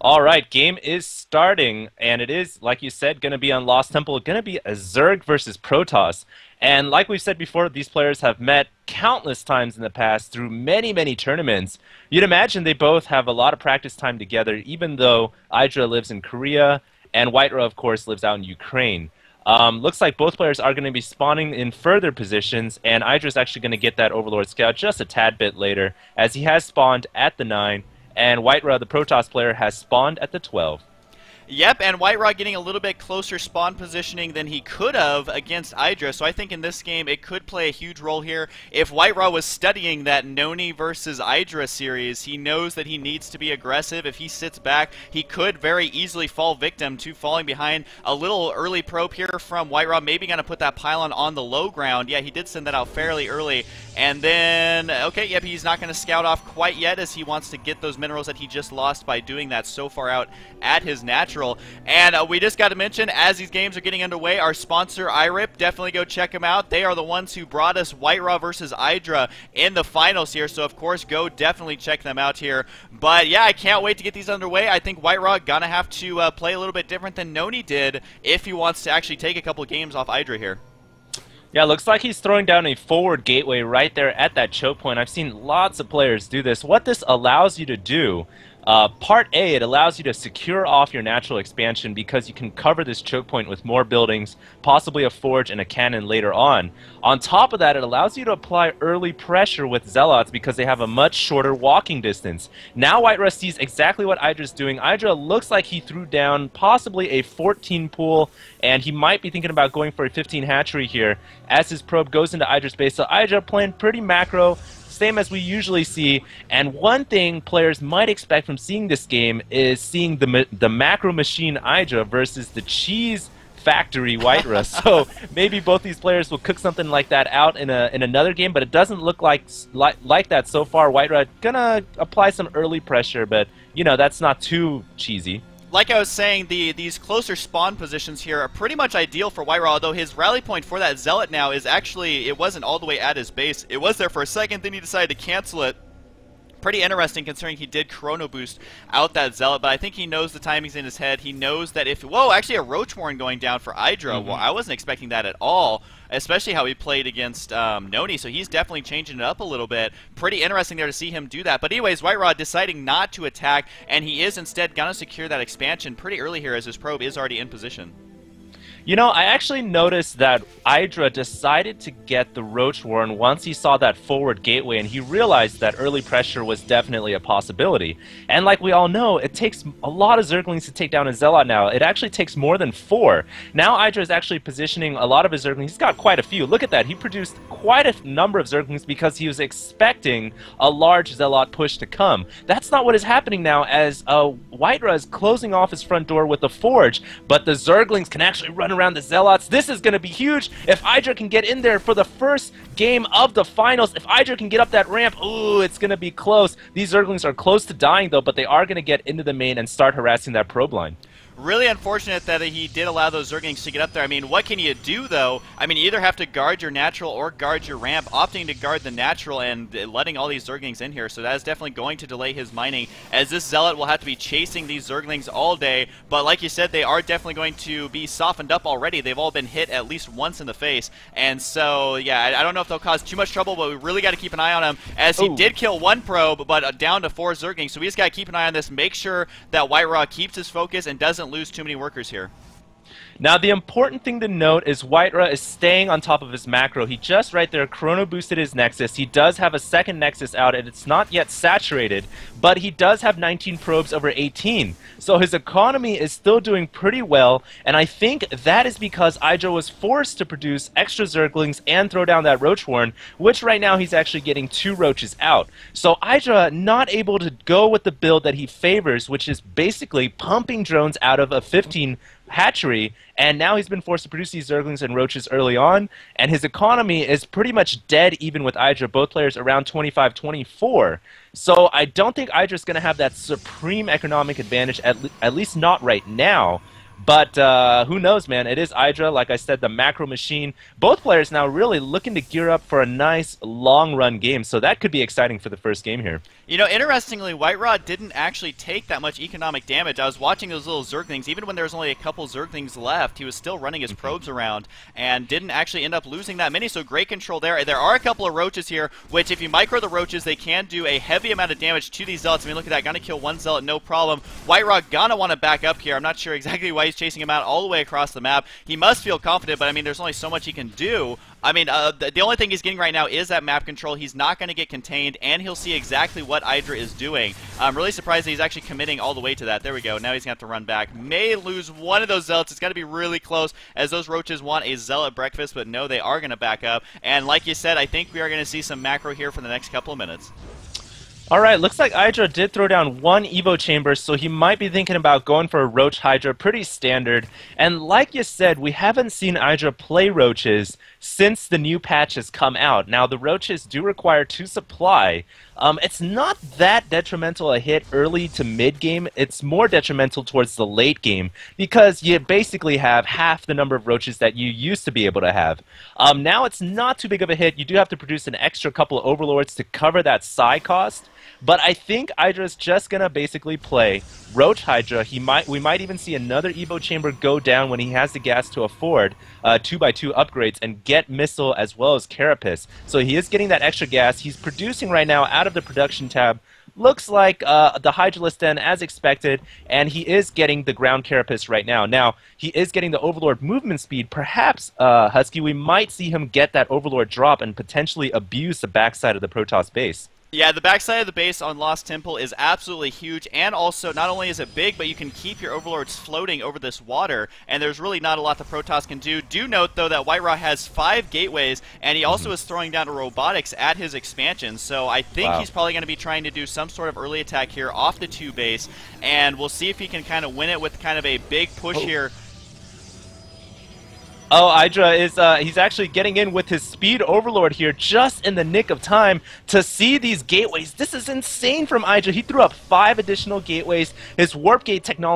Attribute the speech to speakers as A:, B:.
A: All right, game is starting, and it is, like you said, going to be on Lost Temple. Going to be a Zerg versus Protoss. And like we've said before, these players have met countless times in the past through many, many tournaments. You'd imagine they both have a lot of practice time together, even though IdrA lives in Korea and WhiteRa, of course, lives out in Ukraine. Looks like both players are going to be spawning in further positions, and IdrA is actually going to get that Overlord Scout just a tad bit later, as he has spawned at the 9. And WhiteRa, the Protoss player, has spawned at the 12.
B: Yep, and WhiteRa getting a little bit closer spawn positioning than he could have against IdrA, so I think in this game it could play a huge role here. If WhiteRa was studying that Noni versus IdrA series, he knows that he needs to be aggressive. If he sits back, he could very easily fall victim to falling behind. A little early probe here from WhiteRa, maybe going to put that pylon on the low ground. Yeah, he did send that out fairly early. And then, okay, yep, he's not going to scout off quite yet, as he wants to get those minerals that he just lost by doing that so far out at his natural. And we just got to mention, as these games are getting underway, our sponsor, IdrA, definitely go check them out. They are the ones who brought us WhiteRa versus IdrA in the finals here, so of course, go definitely check them out here. But yeah, I can't wait to get these underway. I think WhiteRa gonna have to play a little bit different than Noni did if he wants to actually take a couple games off IdrA here.
A: Yeah, looks like he's throwing down a forward gateway right there at that choke point. I've seen lots of players do this. What this allows you to do, part A, it allows you to secure off your natural expansion because you can cover this choke point with more buildings, possibly a forge and a cannon later on. On top of that, it allows you to apply early pressure with Zealots because they have a much shorter walking distance. Now WhiteRa sees exactly what IdrA's doing. IdrA looks like he threw down possibly a 14 pool, and he might be thinking about going for a 15 hatchery here as his probe goes into IdrA's base. So IdrA playing pretty macro, same as we usually see. And one thing players might expect from seeing this game is seeing the macro machine IdrA versus the cheese factory WhiteRa. So maybe both these players will cook something like that out in another game, but it doesn't look like that so far. WhiteRa gonna apply some early pressure, but you know, that's not too cheesy.
B: Like I was saying, these closer spawn positions here are pretty much ideal for WhiteRa, although his rally point for that Zealot now is actually, it wasn't all the way at his base. It was there for a second, then he decided to cancel it. Pretty interesting considering he did chrono boost out that Zealot, but I think he knows the timing's in his head. He knows that if... Whoa, actually a Roach Warren going down for IdrA. Well, I wasn't expecting that at all, especially how he played against Noni, so he's definitely changing it up a little bit. Pretty interesting there to see him do that. But anyways, WhiteRa deciding not to attack, and he is instead going to secure that expansion pretty early here as his probe is already in position.
A: You know, I actually noticed that IdrA decided to get the Roach Warren once he saw that forward gateway, and he realized that early pressure was definitely a possibility. And like we all know, it takes a lot of Zerglings to take down a Zealot now. It actually takes more than 4. Now IdrA is actually positioning a lot of his Zerglings. He's got quite a few. Look at that. He produced quite a number of Zerglings because he was expecting a large Zealot push to come. That's not what is happening now, as WhiteRa is closing off his front door with the forge, but the Zerglings can actually run around the Zealots. This is going to be huge if IdrA can get in there for the first game of the finals. If IdrA can get up that ramp, ooh, it's going to be close. These Zerglings are close to dying, though, but they are going to get into the main and start harassing that probe line.
B: Really unfortunate that he did allow those Zerglings to get up there. I mean, what can you do, though? I mean, you either have to guard your natural or guard your ramp. Opting to guard the natural and letting all these Zerglings in here, so that is definitely going to delay his mining, as this Zealot will have to be chasing these Zerglings all day. But like you said, they are definitely going to be softened up already. They've all been hit at least once in the face. And so, yeah, I don't know if they'll cause too much trouble, but we really got to keep an eye on him, as he did kill one probe, but down to 4 Zerglings. So we just got to keep an eye on this, make sure that WhiteRa keeps his focus and doesn't lose too many workers here.
A: Now, the important thing to note is WhiteRa is staying on top of his macro. He just right there chrono boosted his Nexus. He does have a second Nexus out, and it's not yet saturated, but he does have 19 probes over 18. So his economy is still doing pretty well, and I think that is because IdrA was forced to produce extra Zerglings and throw down that Roach Warren, which right now he's actually getting 2 Roaches out. So IdrA not able to go with the build that he favors, which is basically pumping drones out of a 15 hatchery, and now he's been forced to produce these Zerglings and Roaches early on, and his economy is pretty much dead even with IdrA, both players around 25-24. So I don't think IdRA's going to have that supreme economic advantage, at least not right now. But who knows, man? It is IdrA, like I said, the macro machine. Both players now really looking to gear up for a nice long-run game, so that could be exciting for the first game here.
B: You know, interestingly, WhiteRa didn't actually take that much economic damage. I was watching those little Zerglings. Even when there was only a couple Zerglings left, he was still running his probes around and didn't actually end up losing that many, so great control there. There are a couple of roaches here, which if you micro the roaches, they can do a heavy amount of damage to these zealots. I mean, look at that. Gonna kill one zealot, no problem. WhiteRa gonna want to back up here. I'm not sure exactly why he's chasing him out all the way across the map. He must feel confident, but I mean, there's only so much he can do. I mean, the only thing he's getting right now is that map control. He's not going to get contained, and he'll see exactly what IdrA is doing. I'm really surprised that he's actually committing all the way to that. There we go. Now he's going to have to run back. May lose one of those zealots. It's got to be really close, as those roaches want a zealot breakfast, but no, they are going to back up. And like you said, I think we are going to see some macro here for the next couple of minutes.
A: Alright, looks like IdrA did throw down one Evo chamber, so he might be thinking about going for a Roach Hydra, pretty standard. And like you said, we haven't seen IdrA play roaches since the new patch has come out. Now, the roaches do require 2 supply. It's not that detrimental a hit early to mid-game. It's more detrimental towards the late game because you basically have half the number of roaches that you used to be able to have. Now it's not too big of a hit. You do have to produce an extra couple of Overlords to cover that psi cost. But I think IdrA's just going to basically play Roach Hydra. We might even see another Evo chamber go down when he has the gas to afford 2x2 upgrades and get Missile as well as Carapace. So he is getting that extra gas. He's producing right now out of the production tab. Looks like the Hydralisk Den as expected, and he is getting the ground Carapace right now. Now, he is getting the Overlord movement speed. Perhaps, Husky, we might see him get that Overlord drop and potentially abuse the backside of the Protoss base.
B: Yeah, the backside of the base on Lost Temple is absolutely huge, and also, not only is it big, but you can keep your Overlords floating over this water, and there's really not a lot the Protoss can do. Do note, though, that WhiteRa has 5 gateways, and he also is throwing down robotics at his expansion, so I think he's probably going to be trying to do some sort of early attack here off the 2 base, and we'll see if he can kind of win it with kind of a big push here.
A: Oh, IdrA is, he's actually getting in with his Speed Overlord here just in the nick of time to see these gateways. This is insane from IdrA. He threw up 5 additional gateways. His Warp Gate technology